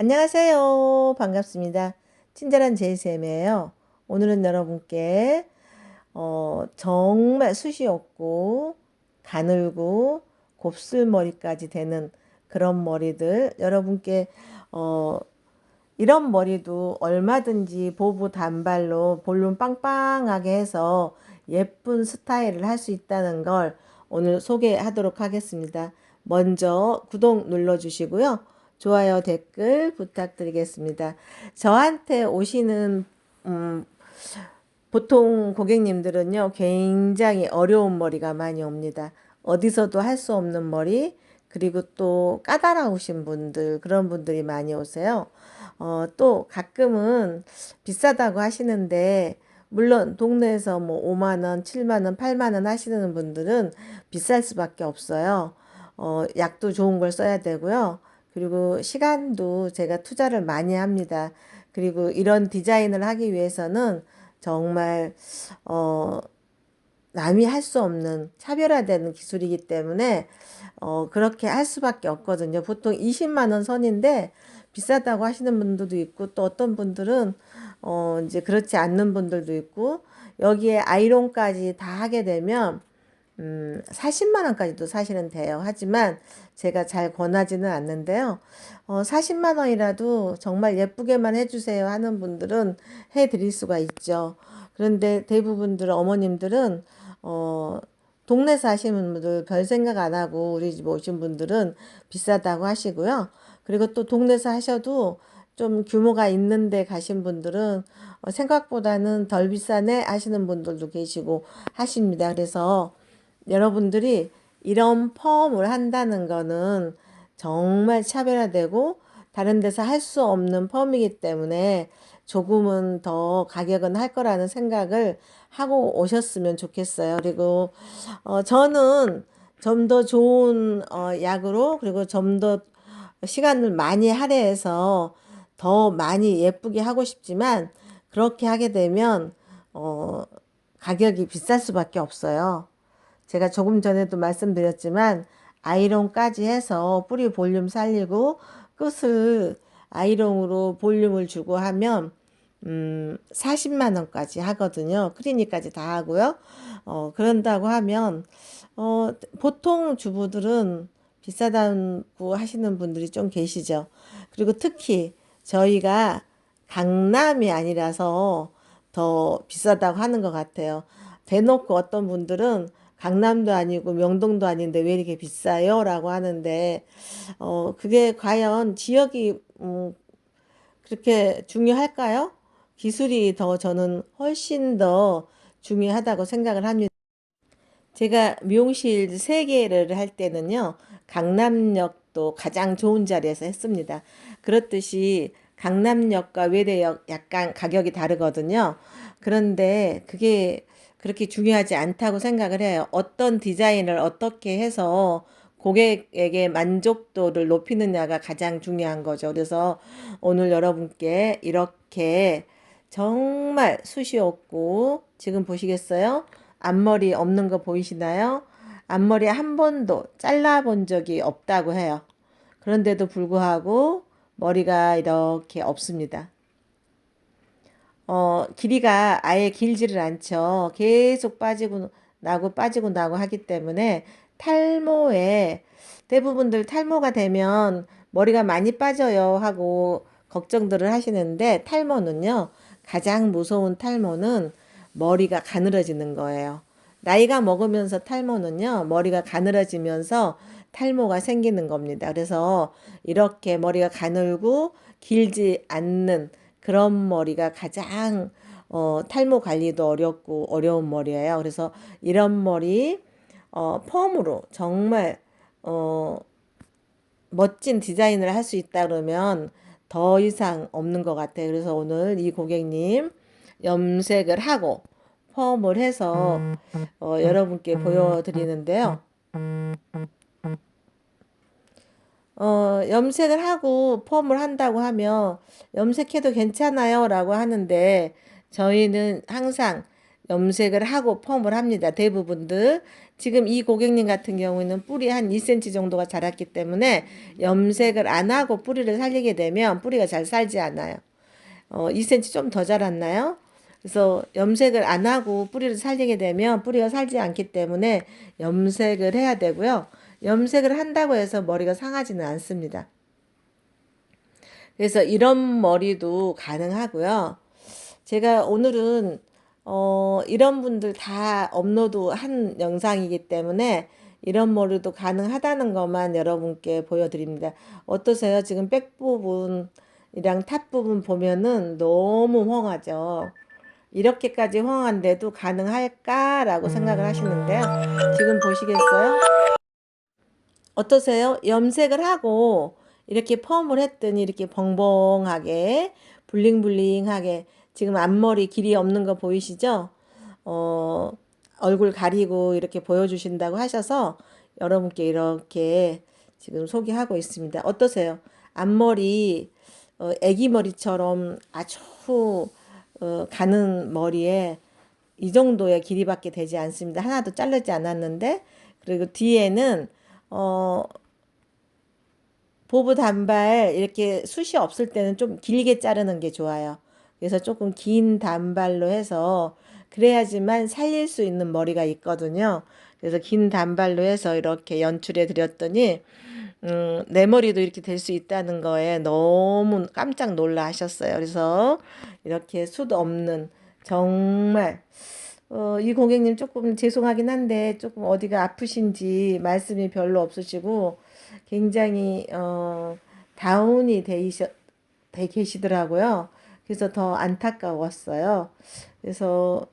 안녕하세요. 반갑습니다. 친절한 제이쌤이에요. 오늘은 여러분께 정말 숱이 없고 가늘고 곱슬머리까지 되는 그런 머리들 여러분께 어, 이런 머리도 얼마든지 보부 단발로 볼륨 빵빵하게 해서 예쁜 스타일을 할 수 있다는 걸 오늘 소개하도록 하겠습니다. 먼저 구독 눌러주시고요. 좋아요, 댓글 부탁드리겠습니다. 저한테 오시는 음, 보통 고객님들은요, 굉장히 어려운 머리가 많이 옵니다. 어디서도 할 수 없는 머리, 그리고 또 까다로우신 분들, 그런 분들이 많이 오세요. 또 가끔은 비싸다고 하시는데, 물론 동네에서 뭐 5만 원, 7만 원, 8만 원 하시는 분들은 비쌀 수밖에 없어요. 약도 좋은 걸 써야 되고요. 그리고 시간도 제가 투자를 많이 합니다. 그리고 이런 디자인을 하기 위해서는 정말 어, 남이 할 수 없는 차별화되는 기술이기 때문에 그렇게 할 수밖에 없거든요. 보통 20만 원 선인데 비싸다고 하시는 분들도 있고 또 어떤 분들은 이제 그렇지 않는 분들도 있고 여기에 아이론까지 다 하게 되면 40만 원까지도 사실은 돼요. 하지만 제가 잘 권하지는 않는데요. 40만 원이라도 정말 예쁘게만 해주세요 하는 분들은 해드릴 수가 있죠. 그런데 대부분들 어머님들은 어, 동네 사시는 분들 별 생각 안 하고 우리 집 오신 분들은 비싸다고 하시고요. 그리고 또 동네에서 하셔도 좀 규모가 있는데 가신 분들은 생각보다는 덜 비싸네 하시는 분들도 계시고 하십니다. 그래서 여러분들이 이런 펌을 한다는 거는 정말 차별화되고 다른 데서 할 수 없는 펌이기 때문에 조금은 더 가격은 할 거라는 생각을 하고 오셨으면 좋겠어요. 그리고 저는 좀 더 좋은 약으로 그리고 좀 더 시간을 많이 할애해서 더 많이 예쁘게 하고 싶지만 그렇게 하게 되면 어, 가격이 비쌀 수밖에 없어요. 제가 조금 전에도 말씀드렸지만 아이론까지 해서 뿌리 볼륨 살리고 끝을 아이롱으로 볼륨을 주고 하면 40만 원까지 하거든요. 클리닉까지 다 하고요. 그런다고 하면 보통 주부들은 비싸다고 하시는 분들이 좀 계시죠. 그리고 특히 저희가 강남이 아니라서 더 비싸다고 하는 것 같아요. 대놓고 어떤 분들은 강남도 아니고 명동도 아닌데 왜 이렇게 비싸요? 라고 하는데, 그게 과연 지역이, 그렇게 중요할까요? 기술이 더 저는 훨씬 더 중요하다고 생각을 합니다. 제가 미용실 세개를할 때는요, 강남역도 가장 좋은 자리에서 했습니다. 그렇듯이 강남역과 외대역 약간 가격이 다르거든요. 그런데 그게 그렇게 중요하지 않다고 생각을 해요. 어떤 디자인을 어떻게 해서 고객에게 만족도를 높이느냐가 가장 중요한 거죠. 그래서 오늘 여러분께 이렇게 정말 숱이 없고 지금 보시겠어요? 앞머리 없는 거 보이시나요? 앞머리 한 번도 잘라본 적이 없다고 해요. 그런데도 불구하고 머리가 이렇게 없습니다. 길이가 아예 길지를 않죠. 계속 빠지고 나고 하기 때문에 탈모에 대부분들 탈모가 되면 머리가 많이 빠져요 하고 걱정들을 하시는데 탈모는요. 가장 무서운 탈모는 머리가 가늘어지는 거예요. 나이가 먹으면서 탈모는요. 머리가 가늘어지면서 탈모가 생기는 겁니다. 그래서 이렇게 머리가 가늘고 길지 않는 그런 머리가 가장 탈모 관리도 어렵고 어려운 머리예요. 그래서 이런 머리 펌으로 정말 어, 멋진 디자인을 할 수 있다 그러면 더 이상 없는 것 같아요. 그래서 오늘 이 고객님 염색을 하고 펌을 해서 여러분께 보여드리는데요. 염색을 하고 펌을 한다고 하면 염색해도 괜찮아요 라고 하는데 저희는 항상 염색을 하고 펌을 합니다. 대부분들. 지금 이 고객님 같은 경우에는 뿌리 한 2cm 정도가 자랐기 때문에 염색을 안 하고 뿌리를 살리게 되면 뿌리가 잘 살지 않아요. 2cm 좀 더 자랐나요? 그래서 염색을 안 하고 뿌리를 살리게 되면 뿌리가 살지 않기 때문에 염색을 해야 되고요. 염색을 한다고 해서 머리가 상하지는 않습니다. 그래서 이런 머리도 가능하고요. 제가 오늘은 이런 분들 다 업로드한 영상이기 때문에 이런 머리도 가능하다는 것만 여러분께 보여드립니다. 어떠세요? 지금 백 부분이랑 탑 부분 보면은 너무 헝하죠. 이렇게까지 헝한데도 가능할까라고 생각을 하시는데요. 지금 보시겠어요? 어떠세요? 염색을 하고 이렇게 펌을 했더니 이렇게 벙벙하게 블링블링하게 지금 앞머리 길이 없는 거 보이시죠? 어, 얼굴 가리고 이렇게 보여주신다고 하셔서 여러분께 이렇게 지금 소개하고 있습니다. 어떠세요? 앞머리 애기 머리처럼 아주 가는 머리에 이 정도의 길이밖에 되지 않습니다. 하나도 자르지 않았는데 그리고 뒤에는 어, 보부 단발 이렇게 숱이 없을 때는 좀 길게 자르는 게 좋아요. 그래서 조금 긴 단발로 해서 그래야지만 살릴 수 있는 머리가 있거든요. 그래서 긴 단발로 해서 이렇게 연출해 드렸더니 내 머리도 이렇게 될 수 있다는 거에 너무 깜짝 놀라 하셨어요. 그래서 이렇게 숱 없는 정말 이 고객님 조금 죄송하긴 한데 조금 어디가 아프신지 말씀이 별로 없으시고 굉장히 다운이 돼 계시더라고요. 그래서 더 안타까웠어요. 그래서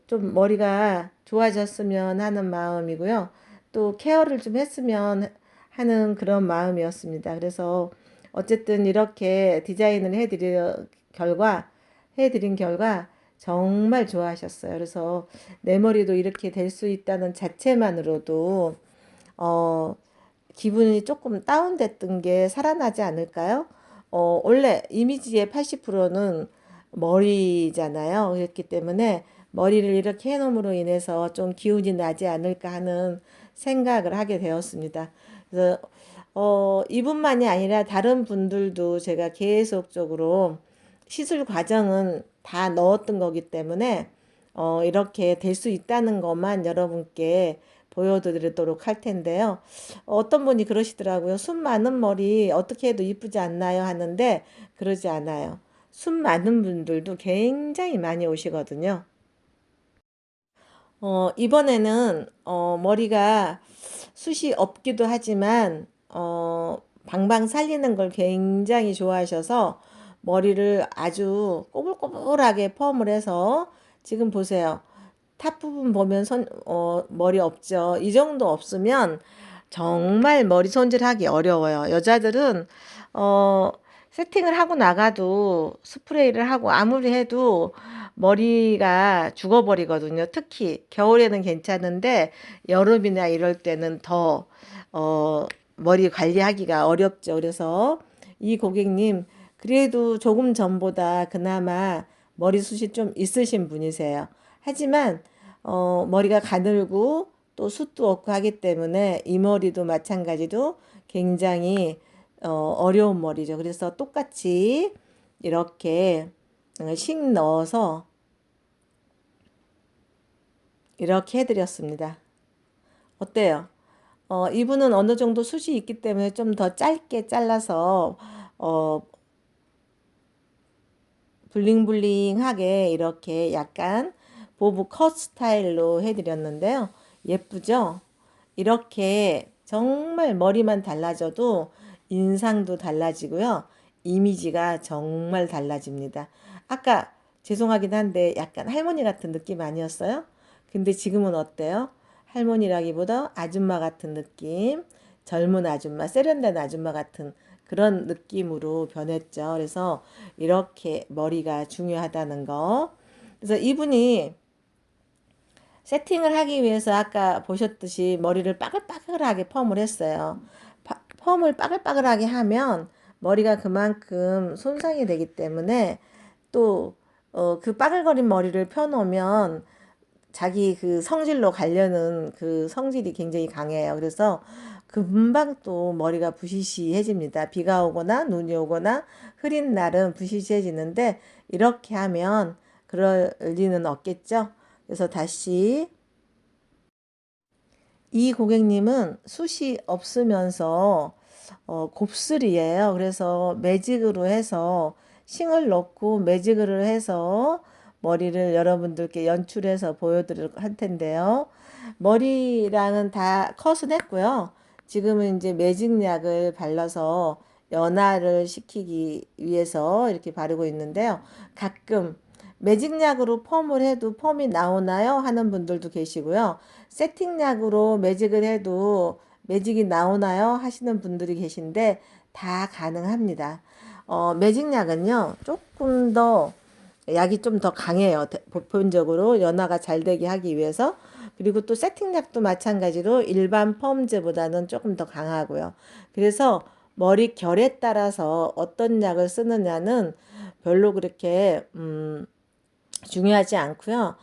좀 머리가 좋아졌으면 하는 마음이고요. 또 케어를 좀 했으면 하는 그런 마음이었습니다. 그래서 어쨌든 이렇게 디자인을 해드린 결과 정말 좋아하셨어요. 그래서 내 머리도 이렇게 될 수 있다는 자체만으로도 어, 기분이 조금 다운됐던 게 살아나지 않을까요? 원래 이미지의 80%는 머리잖아요. 그렇기 때문에 머리를 이렇게 해놓음으로 인해서 좀 기운이 나지 않을까 하는 생각을 하게 되었습니다. 그래서 이분만이 아니라 다른 분들도 제가 계속적으로 시술 과정은 다 넣었던 거기 때문에 이렇게 될 수 있다는 것만 여러분께 보여드리도록 할 텐데요. 어떤 분이 그러시더라고요. 숱 많은 머리 어떻게 해도 이쁘지 않나요? 하는데 그러지 않아요. 숱 많은 분들도 굉장히 많이 오시거든요. 이번에는 머리가 숱이 없기도 하지만 방방 살리는 걸 굉장히 좋아하셔서 머리를 아주 꼬불꼬불하게 펌을 해서 지금 보세요. 탑 부분 보면 머리 없죠. 이 정도 없으면 정말 머리 손질하기 어려워요. 여자들은 어, 세팅을 하고 나가도 스프레이를 하고 아무리 해도 머리가 죽어버리거든요. 특히 겨울에는 괜찮은데 여름이나 이럴 때는 더 머리 관리하기가 어렵죠. 그래서 이 고객님 그래도 조금 전보다 그나마 머리숱이 좀 있으신 분이세요. 하지만 머리가 가늘고 또 숱도 없고 하기 때문에 이 머리도 마찬가지로 굉장히 어려운 머리죠. 그래서 똑같이 이렇게 씩 넣어서 이렇게 해드렸습니다. 어때요? 이분은 어느 정도 숱이 있기 때문에 좀 더 짧게 잘라서 어, 블링블링하게 이렇게 약간 보브 컷 스타일로 해드렸는데요. 예쁘죠? 이렇게 정말 머리만 달라져도 인상도 달라지고요. 이미지가 정말 달라집니다. 아까 죄송하긴 한데 약간 할머니 같은 느낌 아니었어요? 근데 지금은 어때요? 할머니라기보다 아줌마 같은 느낌, 젊은 아줌마, 세련된 아줌마 같은 그런 느낌으로 변했죠. 그래서 이렇게 머리가 중요하다는 거. 그래서 이분이 세팅을 하기 위해서 아까 보셨듯이 머리를 빠글빠글하게 펌을 했어요. 펌을 빠글빠글하게 하면 머리가 그만큼 손상이 되기 때문에 또 그 빠글거린 머리를 펴놓으면 자기 그 성질로 가려는 그 성질이 굉장히 강해요. 그래서 금방 또 머리가 부시시해집니다. 비가 오거나 눈이 오거나 흐린 날은 부시시해지는데 이렇게 하면 그럴 리는 없겠죠. 그래서 다시 이 고객님은 숱이 없으면서 곱슬이에요. 그래서 매직으로 해서 싱을 넣고 매직을 해서 머리를 여러분들께 연출해서 보여드릴 할 텐데요. 머리랑은 다 컷은 했고요. 지금은 이제 매직약을 발라서 연화를 시키기 위해서 이렇게 바르고 있는데요. 가끔 매직약으로 펌을 해도 펌이 나오나요? 하는 분들도 계시고요. 세팅약으로 매직을 해도 매직이 나오나요? 하시는 분들이 계신데 다 가능합니다. 매직약은요, 조금 더 약이 좀 더 강해요. 보편적으로 연화가 잘 되게 하기 위해서. 그리고 또 세팅약도 마찬가지로 일반 펌제보다는 조금 더 강하고요. 그래서 머리 결에 따라서 어떤 약을 쓰느냐는 별로 그렇게 중요하지 않고요.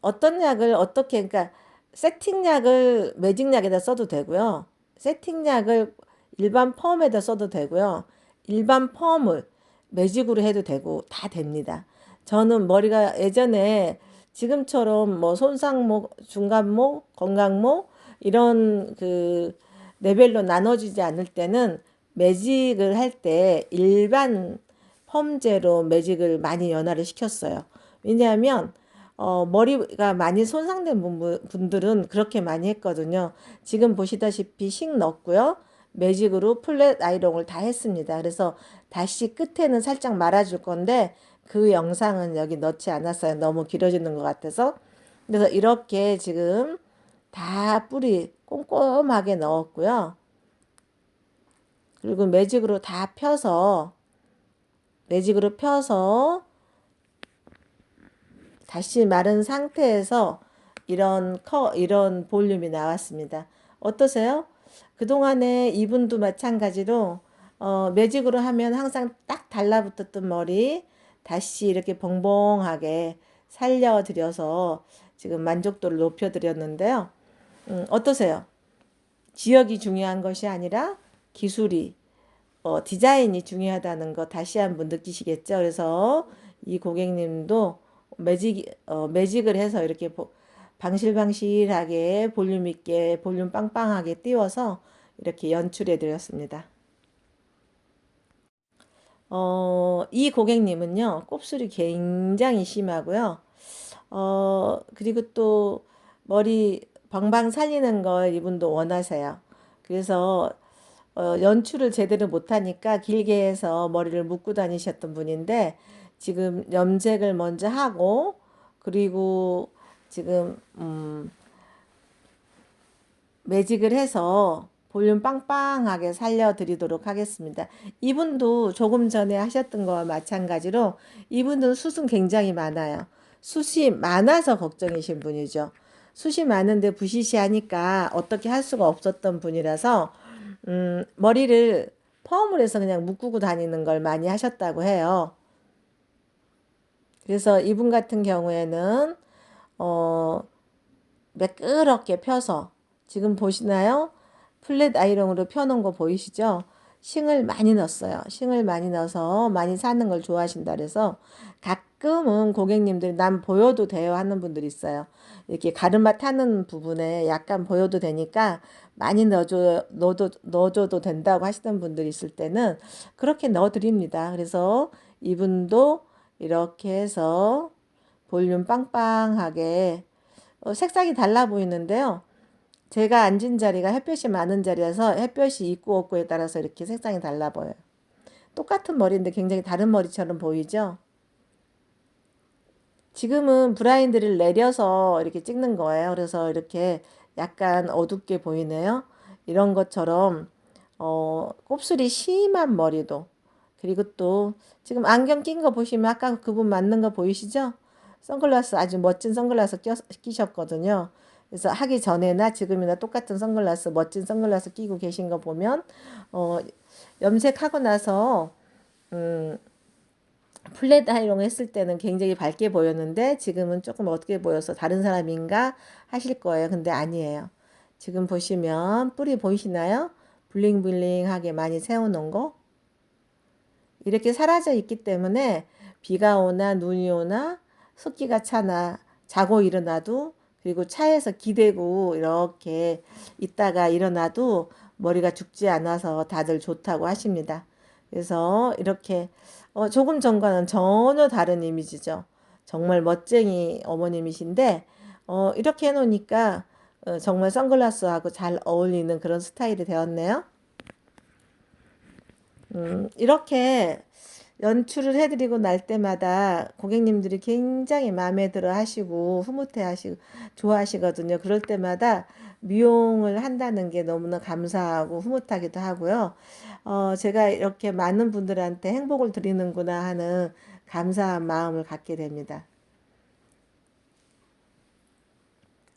어떤 약을 어떻게, 그러니까 세팅약을 매직약에다 써도 되고요. 세팅약을 일반 펌에다 써도 되고요. 일반 펌을 매직으로 해도 되고 다 됩니다. 저는 머리가 예전에 지금처럼 뭐 손상목, 중간목, 건강목 이런 그 레벨로 나눠지지 않을 때는 매직을 할 때 일반 펌제로 매직을 많이 연화를 시켰어요. 왜냐하면 머리가 많이 손상된 분들은 그렇게 많이 했거든요. 지금 보시다시피 식 넣었고요. 매직으로 플랫 아이롱을 다 했습니다. 그래서 다시 끝에는 살짝 말아줄 건데 그 영상은 여기 넣지 않았어요. 너무 길어지는 것 같아서. 그래서 이렇게 지금 다 뿌리 꼼꼼하게 넣었고요. 그리고 매직으로 펴서 다시 마른 상태에서 이런 볼륨이 나왔습니다. 어떠세요? 그동안에 이분도 마찬가지로 매직으로 하면 항상 딱 달라붙었던 머리 다시 이렇게 봉봉하게 살려드려서 지금 만족도를 높여드렸는데요. 어떠세요? 지역이 중요한 것이 아니라 기술이 디자인이 중요하다는 거 다시 한번 느끼시겠죠? 그래서 이 고객님도 매직을 해서 이렇게 방실방실하게 볼륨 있게 볼륨 빵빵하게 띄워서 이렇게 연출해 드렸습니다. 이 고객님은요, 곱슬이 굉장히 심하고요. 그리고 또 머리 방방 살리는 걸 이분도 원하세요. 그래서 연출을 제대로 못하니까 길게 해서 머리를 묶고 다니셨던 분인데 지금 염색을 먼저 하고 그리고 지금 매직을 해서 볼륨 빵빵하게 살려드리도록 하겠습니다. 이분도 조금 전에 하셨던 거와 마찬가지로 이분은 숱은 굉장히 많아요. 숱이 많아서 걱정이신 분이죠. 숱이 많은데 부시시하니까 어떻게 할 수가 없었던 분이라서 머리를 펌을 해서 그냥 묶고 다니는 걸 많이 하셨다고 해요. 그래서 이분 같은 경우에는 어, 매끄럽게 펴서 지금 보시나요? 플랫 아이롱으로 펴놓은 거 보이시죠? 싱을 많이 넣었어요. 싱을 많이 넣어서 많이 사는 걸 좋아하신다 그래서 가끔은 고객님들이 난 보여도 돼요 하는 분들이 있어요. 이렇게 가르마 타는 부분에 약간 보여도 되니까 많이 넣어줘도 된다고 하시는 분들이 있을 때는 그렇게 넣어드립니다. 그래서 이분도 이렇게 해서 볼륨 빵빵하게 색상이 달라 보이는데요. 제가 앉은 자리가 햇볕이 많은 자리라서 햇볕이 있고 없고에 따라서 이렇게 색상이 달라 보여요. 똑같은 머리인데 굉장히 다른 머리처럼 보이죠? 지금은 브라인드를 내려서 이렇게 찍는 거예요. 그래서 이렇게 약간 어둡게 보이네요. 이런 것처럼 곱슬이 심한 머리도 그리고 또 지금 안경 낀 거 보시면 아까 그분 맞는 거 보이시죠? 선글라스 아주 멋진 선글라스 끼셨거든요. 그래서 하기 전에나 지금이나 똑같은 선글라스 멋진 선글라스 끼고 계신 거 보면 어, 염색하고 나서 음, 플랫 아이롱 했을 때는 굉장히 밝게 보였는데 지금은 조금 어둡게 보여서 다른 사람인가 하실 거예요. 근데 아니에요. 지금 보시면 뿔이 보이시나요? 블링블링하게 많이 세워놓은 거. 이렇게 사라져 있기 때문에 비가 오나 눈이 오나 습기가 차나 자고 일어나도, 그리고 차에서 기대고 이렇게 있다가 일어나도 머리가 죽지 않아서 다들 좋다고 하십니다. 그래서 이렇게 조금 전과는 전혀 다른 이미지죠. 정말 멋쟁이 어머님이신데 이렇게 해놓으니까 정말 선글라스하고 잘 어울리는 그런 스타일이 되었네요. 이렇게 연출을 해드리고 날 때마다 고객님들이 굉장히 마음에 들어 하시고 흐뭇해 하시고 좋아하시거든요. 그럴 때마다 미용을 한다는 게 너무나 감사하고 흐뭇하기도 하고요. 제가 이렇게 많은 분들한테 행복을 드리는구나 하는 감사한 마음을 갖게 됩니다.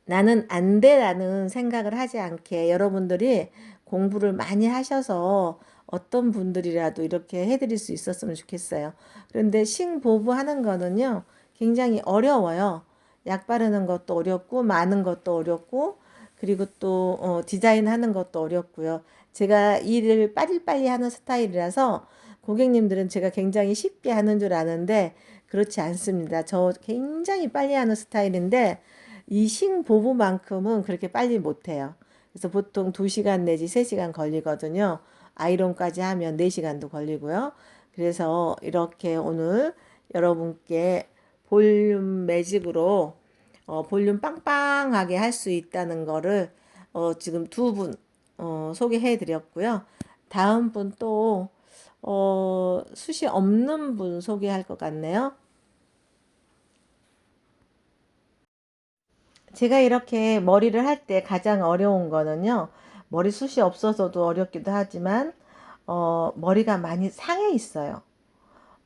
나는 안 돼라는 생각을 하지 않게 여러분들이 공부를 많이 하셔서 어떤 분들이라도 이렇게 해드릴 수 있었으면 좋겠어요. 그런데 싱보부 하는 거는요, 굉장히 어려워요. 약 바르는 것도 어렵고, 많은 것도 어렵고, 그리고 또 디자인 하는 것도 어렵고요. 제가 일을 빠리빠리 하는 스타일이라서 고객님들은 제가 굉장히 쉽게 하는 줄 아는데 그렇지 않습니다. 저 굉장히 빨리 하는 스타일인데 이 싱보부만큼은 그렇게 빨리 못해요. 그래서 보통 2시간 내지 3시간 걸리거든요. 아이론까지 하면 4시간도 걸리고요. 그래서 이렇게 오늘 여러분께 볼륨 매직으로 볼륨 빵빵하게 할 수 있다는 거를 지금 2분 소개해 드렸고요. 다음 분 또 숱이 없는 분 소개할 것 같네요. 제가 이렇게 머리를 할 때 가장 어려운 거는요, 머리숱이 없어서도 어렵기도 하지만, 머리가 많이 상해 있어요.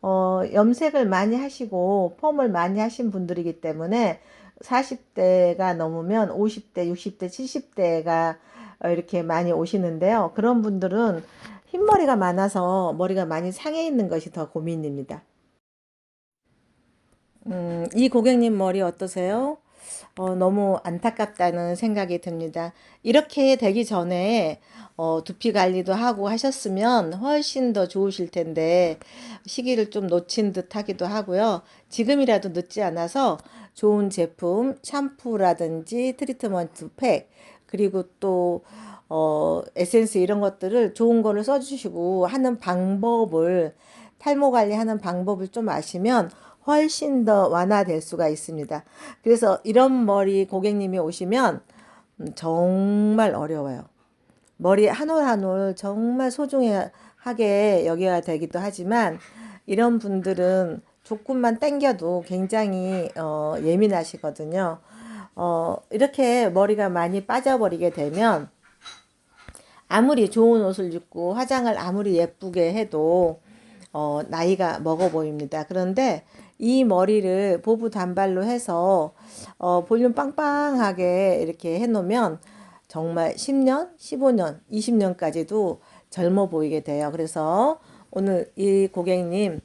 염색을 많이 하시고, 펌을 많이 하신 분들이기 때문에, 40대가 넘으면 50대, 60대, 70대가 이렇게 많이 오시는데요. 그런 분들은 흰머리가 많아서 머리가 많이 상해 있는 것이 더 고민입니다. 이 고객님 머리 어떠세요? 너무 안타깝다는 생각이 듭니다. 이렇게 되기 전에 두피 관리도 하고 하셨으면 훨씬 더 좋으실 텐데 시기를 좀 놓친 듯 하기도 하고요. 지금이라도 늦지 않아서 좋은 제품, 샴푸라든지 트리트먼트 팩, 그리고 또 에센스 이런 것들을 좋은 거를 써주시고 하는 방법을, 탈모 관리하는 방법을 좀 아시면 훨씬 더 완화될 수가 있습니다. 그래서 이런 머리 고객님이 오시면 정말 어려워요. 머리 한 올 한 올 정말 소중하게 여겨야 되기도 하지만 이런 분들은 조금만 당겨도 굉장히 예민하시거든요. 이렇게 머리가 많이 빠져버리게 되면 아무리 좋은 옷을 입고 화장을 아무리 예쁘게 해도 나이가 먹어 보입니다. 그런데 이 머리를 보부 단발로 해서 볼륨 빵빵하게 이렇게 해놓으면 정말 10년, 15년, 20년까지도 젊어 보이게 돼요. 그래서 오늘 이 고객님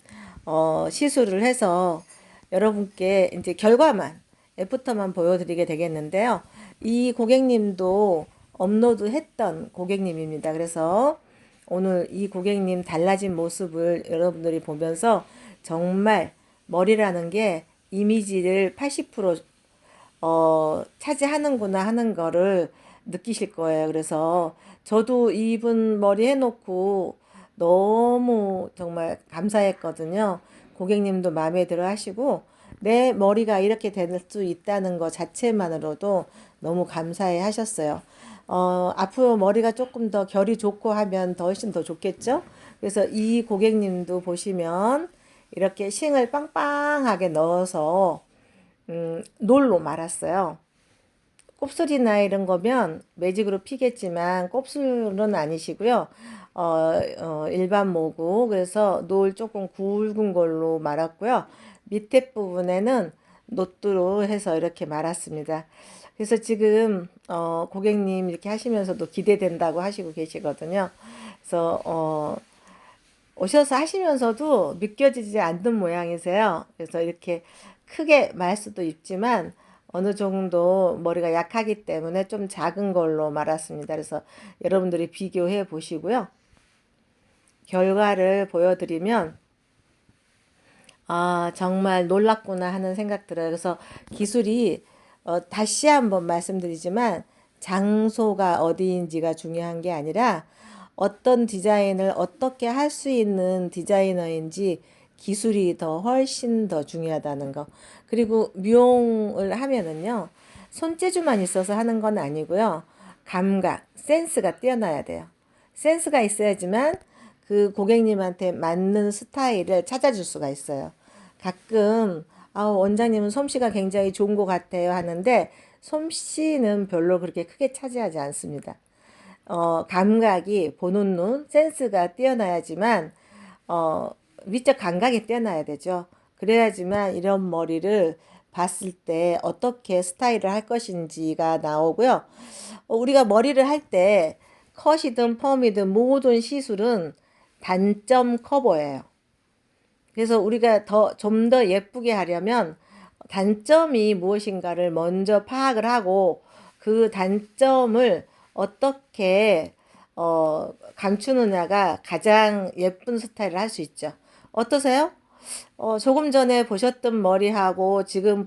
시술을 해서 여러분께 이제 결과만, 애프터만 보여드리게 되겠는데요. 이 고객님도 업로드 했던 고객님입니다. 그래서 오늘 이 고객님 달라진 모습을 여러분들이 보면서 정말 머리라는 게 이미지를 80% 차지하는구나 하는 거를 느끼실 거예요. 그래서 저도 이분 머리 해놓고 너무 정말 감사했거든요. 고객님도 마음에 들어 하시고 내 머리가 이렇게 될 수 있다는 것 자체만으로도 너무 감사해 하셨어요. 앞으로 머리가 조금 더 결이 좋고 하면 더 훨씬 더 좋겠죠? 그래서 이 고객님도 보시면 이렇게 싱을 빵빵하게 넣어서 놀로 말았어요. 곱슬이나 이런 거면 매직으로 피겠지만 곱슬은 아니시고요. 일반 모고, 그래서 노을 조금 굵은 걸로 말았고요. 밑에 부분에는 노트로 해서 이렇게 말았습니다. 그래서 지금 고객님 이렇게 하시면서도 기대된다고 하시고 계시거든요. 그래서 오셔서 하시면서도 믿겨지지 않는 모양이세요. 그래서 이렇게 크게 말 수도 있지만 어느 정도 머리가 약하기 때문에 좀 작은 걸로 말았습니다. 그래서 여러분들이 비교해 보시고요. 결과를 보여드리면 아, 정말 놀랍구나 하는 생각 들어요. 그래서 기술이 다시 한번 말씀드리지만 장소가 어디인지가 중요한 게 아니라 어떤 디자인을 어떻게 할 수 있는 디자이너인지 기술이 더 훨씬 더 중요하다는 거. 그리고 미용을 하면은요, 손재주만 있어서 하는 건 아니고요. 감각, 센스가 뛰어나야 돼요. 센스가 있어야지만 그 고객님한테 맞는 스타일을 찾아줄 수가 있어요. 가끔 원장님은 솜씨가 굉장히 좋은 것 같아요 하는데 솜씨는 별로 그렇게 크게 차지하지 않습니다. 감각이 보는 눈, 센스가 뛰어나야지만 어, 미적 감각이 뛰어나야 되죠. 그래야지만 이런 머리를 봤을 때 어떻게 스타일을 할 것인지가 나오고요. 우리가 머리를 할 때 컷이든 펌이든 모든 시술은 단점 커버예요. 그래서 우리가 좀 더 예쁘게 하려면 단점이 무엇인가를 먼저 파악을 하고 그 단점을 어떻게 감추느냐가 가장 예쁜 스타일을 할 수 있죠. 어떠세요? 조금 전에 보셨던 머리하고 지금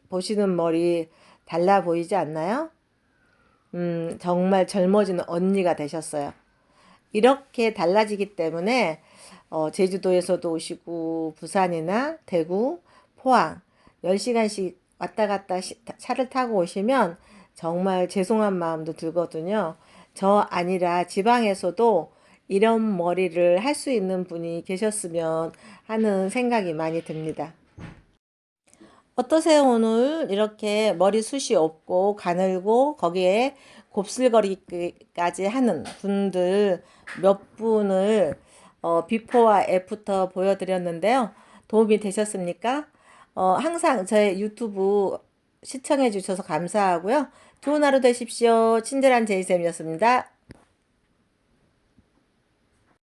보시는 머리 달라 보이지 않나요? 정말 젊어지는 언니가 되셨어요. 이렇게 달라지기 때문에 제주도에서도 오시고 부산이나 대구, 포항 10시간씩 왔다 갔다 차를 타고 오시면 정말 죄송한 마음도 들거든요. 저 아니라 지방에서도 이런 머리를 할 수 있는 분이 계셨으면 하는 생각이 많이 듭니다. 어떠세요, 오늘? 이렇게 머리숱이 없고 가늘고 거기에 곱슬거리기까지 하는 분들 몇 분을 비포와 애프터 보여드렸는데요. 도움이 되셨습니까? 항상 제 유튜브 시청해 주셔서 감사하고요. 좋은 하루 되십시오. 친절한 제이쌤이었습니다.